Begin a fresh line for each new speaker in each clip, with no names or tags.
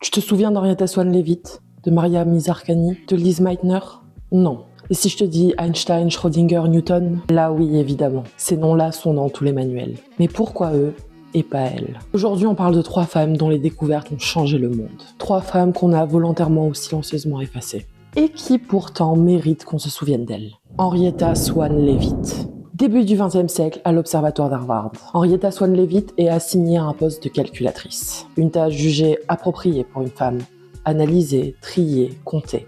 Tu te souviens d'Henrietta Swan Leavitt, de Maria Mirzakhani, de Lise Meitner? Non. Et si je te dis Einstein, Schrödinger, Newton? Là oui, évidemment. Ces noms-là sont dans tous les manuels. Mais pourquoi eux et pas elles? Aujourd'hui, on parle de 3 femmes dont les découvertes ont changé le monde. 3 femmes qu'on a volontairement ou silencieusement effacées. Et qui pourtant méritent qu'on se souvienne d'elles. Henrietta Swan Leavitt. Début du XXe siècle à l'Observatoire d'Harvard. Henrietta Swan Leavitt est assignée à un poste de calculatrice. Une tâche jugée appropriée pour une femme. Analyser, trier, compter.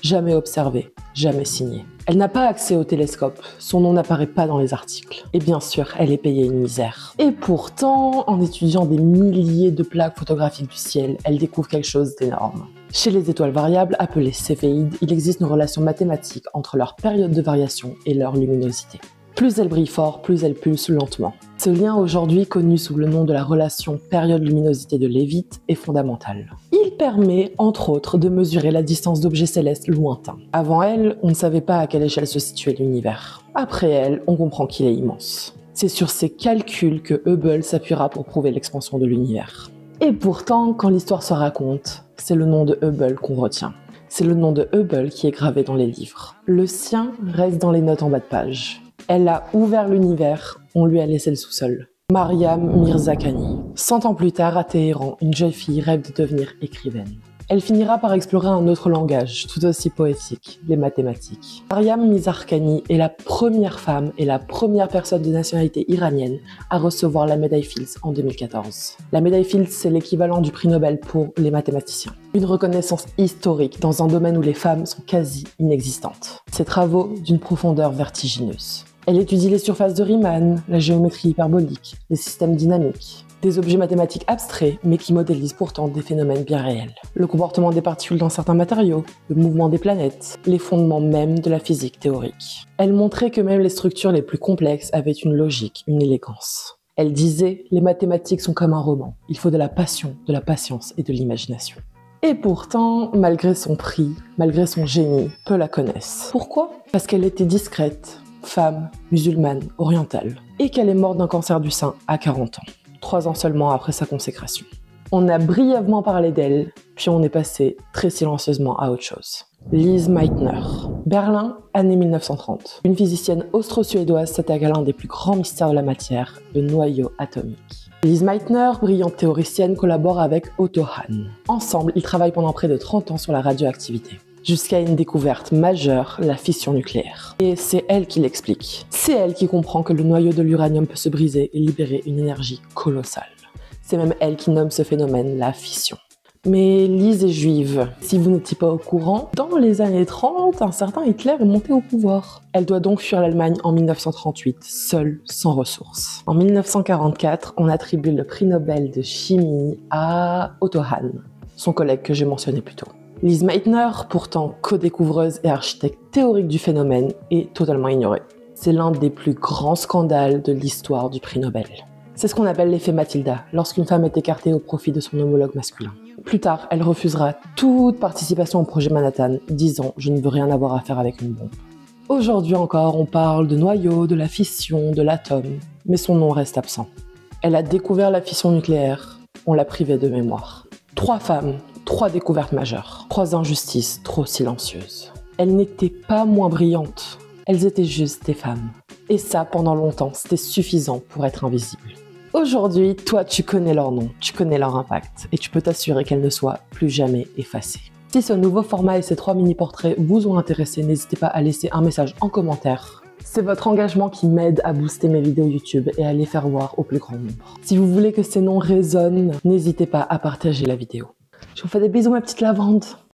Jamais observée, jamais signée. Elle n'a pas accès au télescope, son nom n'apparaît pas dans les articles. Et bien sûr, elle est payée une misère. Et pourtant, en étudiant des milliers de plaques photographiques du ciel, elle découvre quelque chose d'énorme. Chez les étoiles variables, appelées céphéides, il existe une relation mathématique entre leur période de variation et leur luminosité. Plus elle brille fort, plus elle pulse lentement. Ce lien, aujourd'hui connu sous le nom de la relation période-luminosité de Leavitt, est fondamental. Il permet, entre autres, de mesurer la distance d'objets célestes lointains. Avant elle, on ne savait pas à quelle échelle se situait l'univers. Après elle, on comprend qu'il est immense. C'est sur ces calculs que Hubble s'appuiera pour prouver l'expansion de l'univers. Et pourtant, quand l'histoire se raconte, c'est le nom de Hubble qu'on retient. C'est le nom de Hubble qui est gravé dans les livres. Le sien reste dans les notes en bas de page. Elle a ouvert l'univers, on lui a laissé le sous-sol. Maria Mirzakhani. 100 ans plus tard, à Téhéran, une jeune fille rêve de devenir écrivaine. Elle finira par explorer un autre langage, tout aussi poétique, les mathématiques. Maria Mirzakhani est la première femme et la première personne de nationalité iranienne à recevoir la médaille Fields en 2014. La médaille Fields, c'est l'équivalent du prix Nobel pour les mathématiciens. Une reconnaissance historique dans un domaine où les femmes sont quasi inexistantes. Ses travaux d'une profondeur vertigineuse. Elle étudie les surfaces de Riemann, la géométrie hyperbolique, les systèmes dynamiques. Des objets mathématiques abstraits, mais qui modélisent pourtant des phénomènes bien réels. Le comportement des particules dans certains matériaux, le mouvement des planètes, les fondements même de la physique théorique. Elle montrait que même les structures les plus complexes avaient une logique, une élégance. Elle disait « Les mathématiques sont comme un roman. Il faut de la passion, de la patience et de l'imagination. » Et pourtant, malgré son prix, malgré son génie, peu la connaissent. Pourquoi? Parce qu'elle était discrète, femme, musulmane, orientale, et qu'elle est morte d'un cancer du sein à 40 ans. 3 ans seulement après sa consécration. On a brièvement parlé d'elle, puis on est passé très silencieusement à autre chose. Lise Meitner. Berlin, année 1930. Une physicienne austro-suédoise s'attaque à l'un des plus grands mystères de la matière, le noyau atomique. Lise Meitner, brillante théoricienne, collabore avec Otto Hahn. Ensemble, ils travaillent pendant près de 30 ans sur la radioactivité. Jusqu'à une découverte majeure, la fission nucléaire. Et c'est elle qui l'explique. C'est elle qui comprend que le noyau de l'uranium peut se briser et libérer une énergie colossale. C'est même elle qui nomme ce phénomène la fission. Mais Lise est juive. Si vous n'étiez pas au courant, dans les années 30, un certain Hitler est monté au pouvoir. Elle doit donc fuir l'Allemagne en 1938, seule, sans ressources. En 1944, on attribue le prix Nobel de chimie à Otto Hahn, son collègue que j'ai mentionné plus tôt. Lise Meitner, pourtant co-découvreuse et architecte théorique du phénomène, est totalement ignorée. C'est l'un des plus grands scandales de l'histoire du prix Nobel. C'est ce qu'on appelle l'effet Mathilda, lorsqu'une femme est écartée au profit de son homologue masculin. Plus tard, elle refusera toute participation au projet Manhattan, disant « Je ne veux rien avoir à faire avec une bombe ». Aujourd'hui encore, on parle de noyau, de la fission, de l'atome, mais son nom reste absent. Elle a découvert la fission nucléaire, on l'a privée de mémoire. 3 femmes, 3 découvertes majeures, 3 injustices trop silencieuses. Elles n'étaient pas moins brillantes, elles étaient juste des femmes. Et ça, pendant longtemps, c'était suffisant pour être invisible. Aujourd'hui, toi, tu connais leur nom, tu connais leur impact, et tu peux t'assurer qu'elles ne soient plus jamais effacées. Si ce nouveau format et ces 3 mini-portraits vous ont intéressé, n'hésitez pas à laisser un message en commentaire. C'est votre engagement qui m'aide à booster mes vidéos YouTube et à les faire voir au plus grand nombre. Si vous voulez que ces noms résonnent, n'hésitez pas à partager la vidéo. Je vous fais des bisous, ma petite lavande.